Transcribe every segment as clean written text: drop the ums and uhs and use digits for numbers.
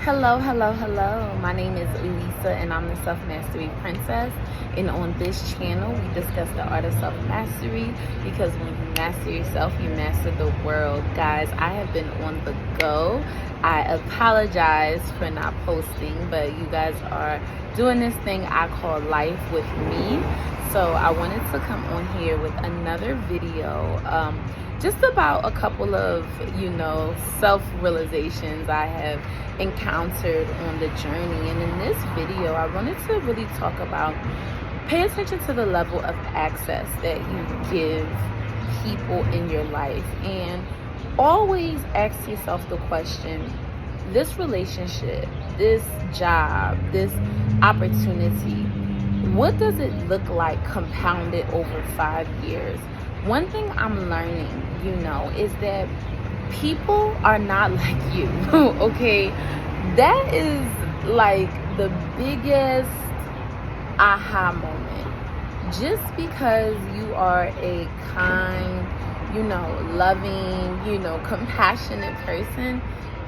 Hello, hello, hello. My name is Lisa and I'm the Self-Mastery Princess. And on this channel, we discuss the art of self-mastery because when you master yourself, you master the world. Guys, I have been on the go. I apologize for not posting, but you guys are doing this thing I call life with me. So I wanted to come on here with another video just about a couple of, self-realizations I have encountered on the journey. And in this video, I wanted to really talk about pay attention to the level of access that you give people in your life. And always ask yourself the question, this relationship, this job, this opportunity, what does it look like compounded over 5 years? One thing I'm learning, is that people are not like you, okay? That is like the biggest aha moment. Just because you are a kind, loving, compassionate person,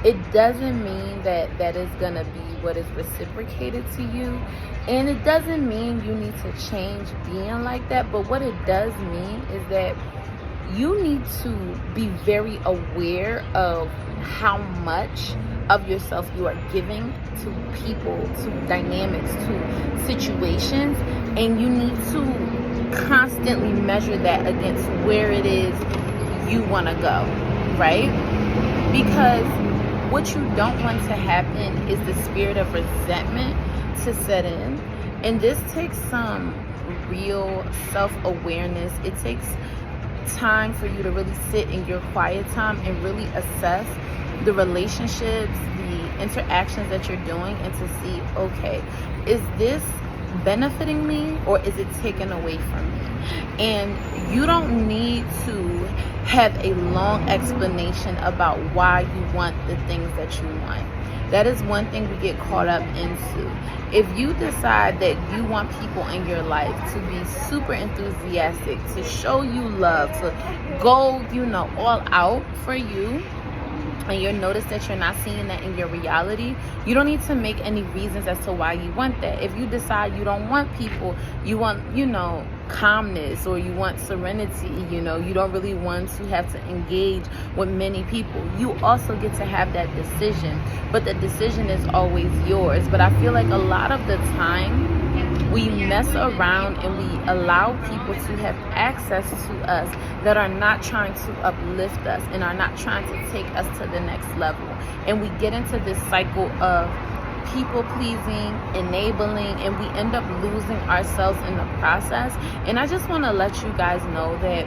it doesn't mean that that is going to be what is reciprocated to you. And it doesn't mean you need to change being like that. But what it does mean is that you need to be very aware of how much of yourself you are giving to people, to dynamics, to situations. And you need to constantly measure that against where it is you want to go, right? Because what you don't want to happen is the spirit of resentment to set in. And this takes some real self-awareness. It takes time for you to really sit in your quiet time and really assess the relationships, the interactions that you're doing, and to see, okay, is this benefiting me or is it taken away from me? And you don't need to have a long explanation about why you want the things that you want. That is one thing we get caught up into. If you decide that you want people in your life to be super enthusiastic, to show you love, to go, all out for you, and you'll notice that you're not seeing that in your reality, you don't need to make any reasons as to why you want that. If you decide you don't want people, you want, calmness, or you want serenity, you don't really want to have to engage with many people, you also get to have that decision. But the decision is always yours. But I feel like a lot of the time, we mess around and we allow people to have access to us that are not trying to uplift us and are not trying to take us to the next level. And we get into this cycle of people pleasing, enabling, and we end up losing ourselves in the process. And I just want to let you guys know that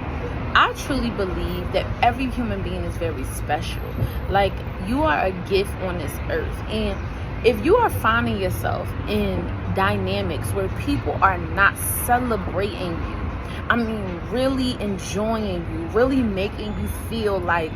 I truly believe that every human being is very special. Like, you are a gift on this earth. And if you are finding yourself in dynamics where people are not celebrating you, really enjoying you, really making you feel like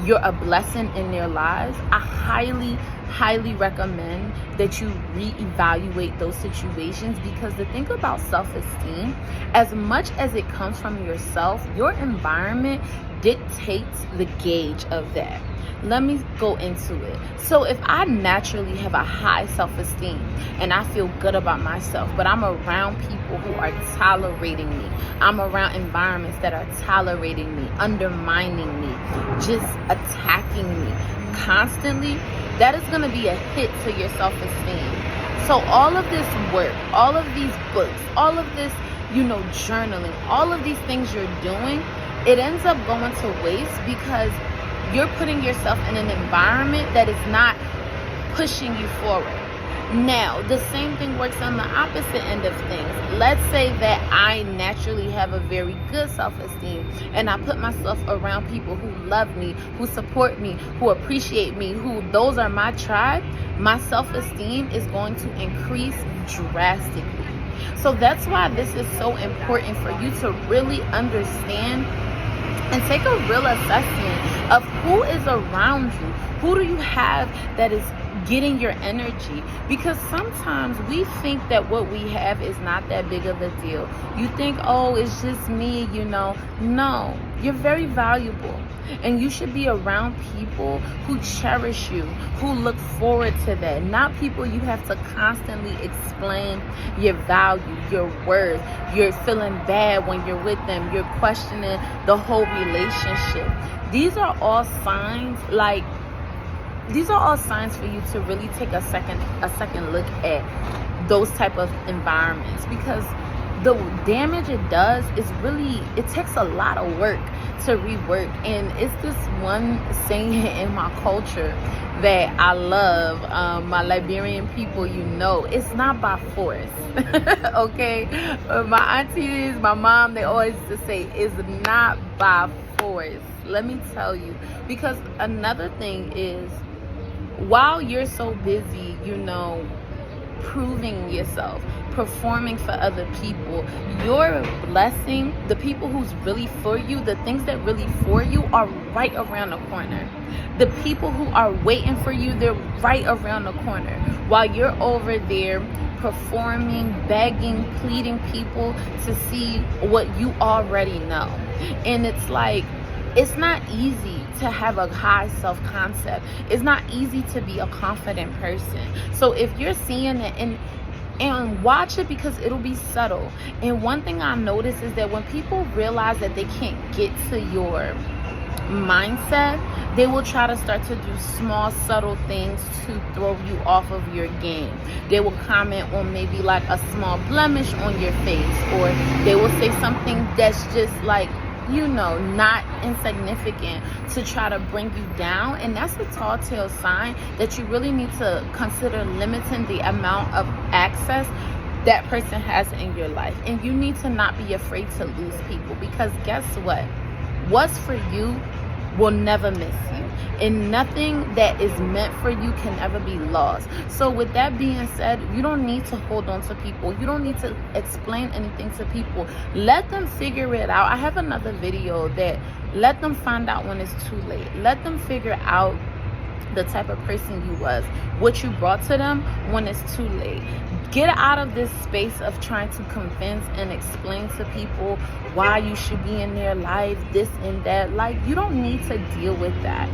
you're a blessing in their lives, I highly recommend that you reevaluate those situations. Because the thing about self-esteem, as much as it comes from yourself, your environment dictates the gauge of that. Let me go into it. So if I naturally have a high self-esteem and I feel good about myself, but I'm around people who are tolerating me, I'm around environments that are tolerating me, undermining me, just attacking me constantly, that is going to be a hit to your self-esteem. So all of this work, all of these books, all of this, journaling, all of these things you're doing, it ends up going to waste because you're putting yourself in an environment that is not pushing you forward. Now, the same thing works on the opposite end of things. Let's say that I naturally have a very good self-esteem and I put myself around people who love me, who support me, who appreciate me, those are my tribe. My self-esteem is going to increase drastically. So that's why this is so important for you to really understand and take a real assessment of who is around you. Who do you have that is getting your energy? Because sometimes we think that what we have is not that big of a deal. You think, oh, it's just me, No, you're very valuable. And you should be around people who cherish you, who look forward to that. Not people you have to constantly explain your value, your worth. You're feeling bad when you're with them. You're questioning the whole relationship. These are all signs, for you to really take a second look at those type of environments, because the damage it does is really, it takes a lot of work to rework. And it's this one saying in my culture that I love, my Liberian people, it's not by force. Okay, my aunties, my mom, they always used to say it's not by force. Let me tell you, because another thing is, while you're so busy, proving yourself, performing for other people, your blessing, the people who's really for you, the things that really for you are right around the corner. The people who are waiting for you, they're right around the corner. While you're over there performing, begging, pleading people to see what you already know. And it's like, it's not easy to have a high self-concept. It's not easy to be a confident person. So if you're seeing it, and watch it, because it'll be subtle. And one thing I notice is that when people realize that they can't get to your mindset, they will try to start to do small, subtle things to throw you off of your game. They will comment on maybe like a small blemish on your face, or they will say something that's just like, not insignificant, to try to bring you down. And that's a tall tale sign that you really need to consider limiting the amount of access that person has in your life. And you need to not be afraid to lose people, because guess what? What's for you will never miss you. And nothing that is meant for you can ever be lost. So with that being said, you don't need to hold on to people. You don't need to explain anything to people. Let them figure it out. I have another video that let them find out when it's too late. Let them figure out the type of person you was, what you brought to them when it's too late. Get out of this space of trying to convince and explain to people why you should be in their life, this and that. Like, you don't need to deal with that.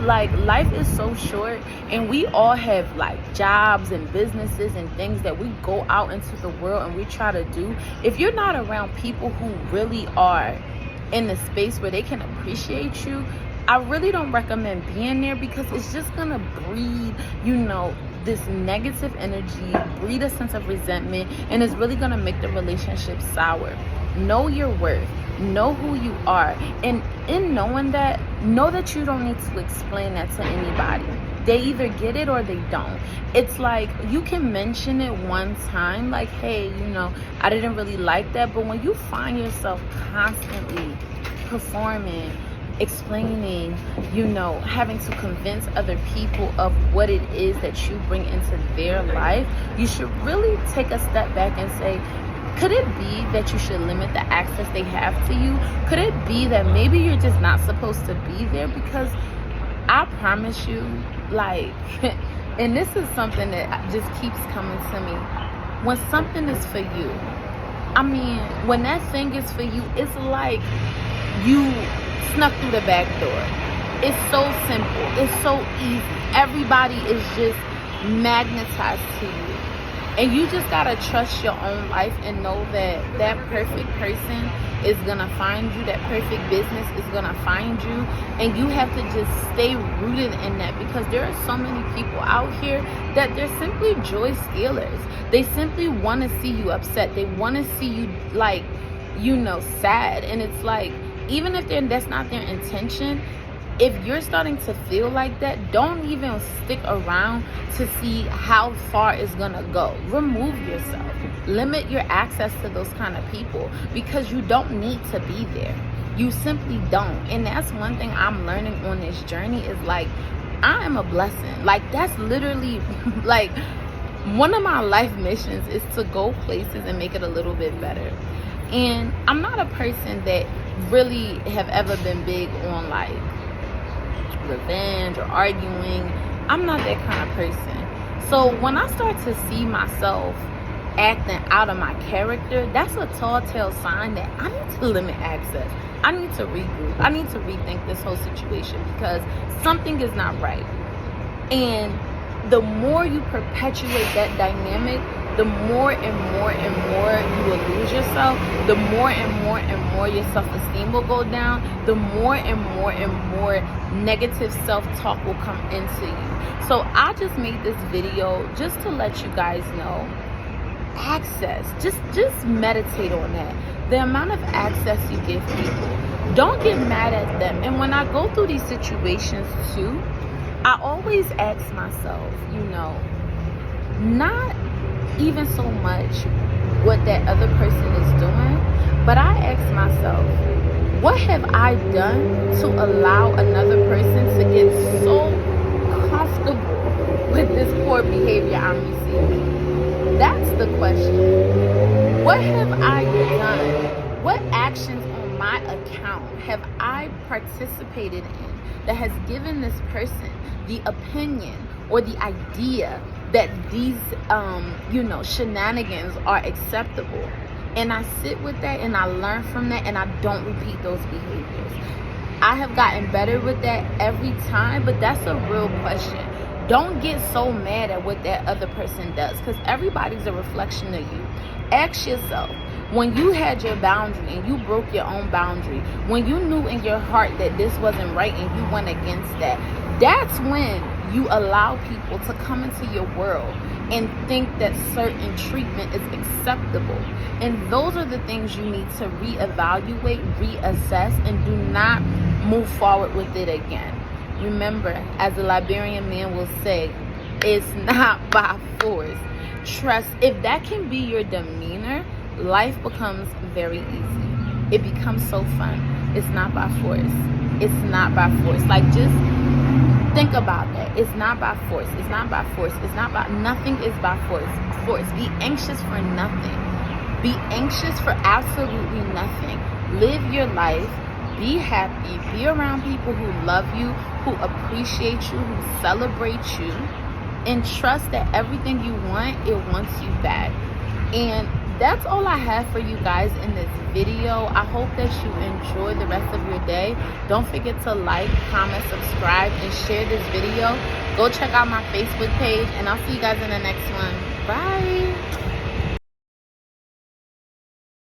Life is so short, and we all have like jobs and businesses and things that we go out into the world and we try to do. If you're not around people who really are in the space where they can appreciate you, I really don't recommend being there, because it's just gonna breed, this negative energy, breed a sense of resentment, and it's really gonna make the relationship sour. Know your worth, know who you are, and in knowing that, know that you don't need to explain that to anybody. They either get it or they don't. It's like, you can mention it one time, like, hey, I didn't really like that. But when you find yourself constantly performing, explaining, having to convince other people of what it is that you bring into their life, you should really take a step back and say, could it be that you should limit the access they have to you? Could it be that maybe you're just not supposed to be there? Because I promise you, and this is something that just keeps coming to me, when something is for you, when that thing is for you, it's like you snuck through the back door. It's so simple. It's so easy. Everybody is just magnetized to you. And you just gotta trust your own life and know that that perfect person is gonna find you. That perfect business is gonna find you. And you have to just stay rooted in that, because there are so many people out here that they're simply joy stealers. They simply want to see you upset. They want to see you sad. And it's like, even if that's not their intention, if you're starting to feel like that, don't even stick around to see how far it's gonna go. Remove yourself. Limit your access to those kind of people, because you don't need to be there. You simply don't. And that's one thing I'm learning on this journey, is like, I am a blessing. Like, that's literally like one of my life missions, is to go places and make it a little bit better. And I'm not a person that really have ever been big on like revenge or arguing. I'm not that kind of person. So when I start to see myself acting out of my character, that's a tall tale sign that I need to limit access. I need to regroup. I need to rethink this whole situation because something is not right. And the more you perpetuate that dynamic, the more and more and more you will lose yourself, the more and more and more your self-esteem will go down, the more and more and more negative self-talk will come into you. So I just made this video just to let you guys know, access, just meditate on that. The amount of access you give people, don't get mad at them. And when I go through these situations too, I always ask myself, not even so much what that other person is doing, but I ask myself, what have I done to allow another person to get so comfortable with this poor behavior I'm receiving? That's the question. What have I done? What actions on my account have I participated in that has given this person the opinion or the idea that these shenanigans are acceptable? And I sit with that and I learn from that and I don't repeat those behaviors. I have gotten better with that every time, but that's a real question. Don't get so mad at what that other person does, because everybody's a reflection of you. Ask yourself, when you had your boundary and you broke your own boundary, when you knew in your heart that this wasn't right and you went against that, that's when you allow people to come into your world and think that certain treatment is acceptable. And those are the things you need to reevaluate, reassess, and do not move forward with it again. Remember, as the Liberian man will say, it's not by force. Trust, if that can be your demeanor, life becomes very easy. It becomes so fun. It's not by force. It's not by force. Like, just think about that. It's not by force. It's not by force. It's not by, nothing is by force. Be anxious for nothing. Be anxious for absolutely nothing. Live your life. Be happy. Be around people who love you, who appreciate you, who celebrate you, and trust that everything you want, it wants you back. And that's all I have for you guys in this video. I hope that you enjoy the rest of your day. Don't forget to like, comment, subscribe, and share this video. Go check out my Facebook page, and I'll see you guys in the next one. Bye.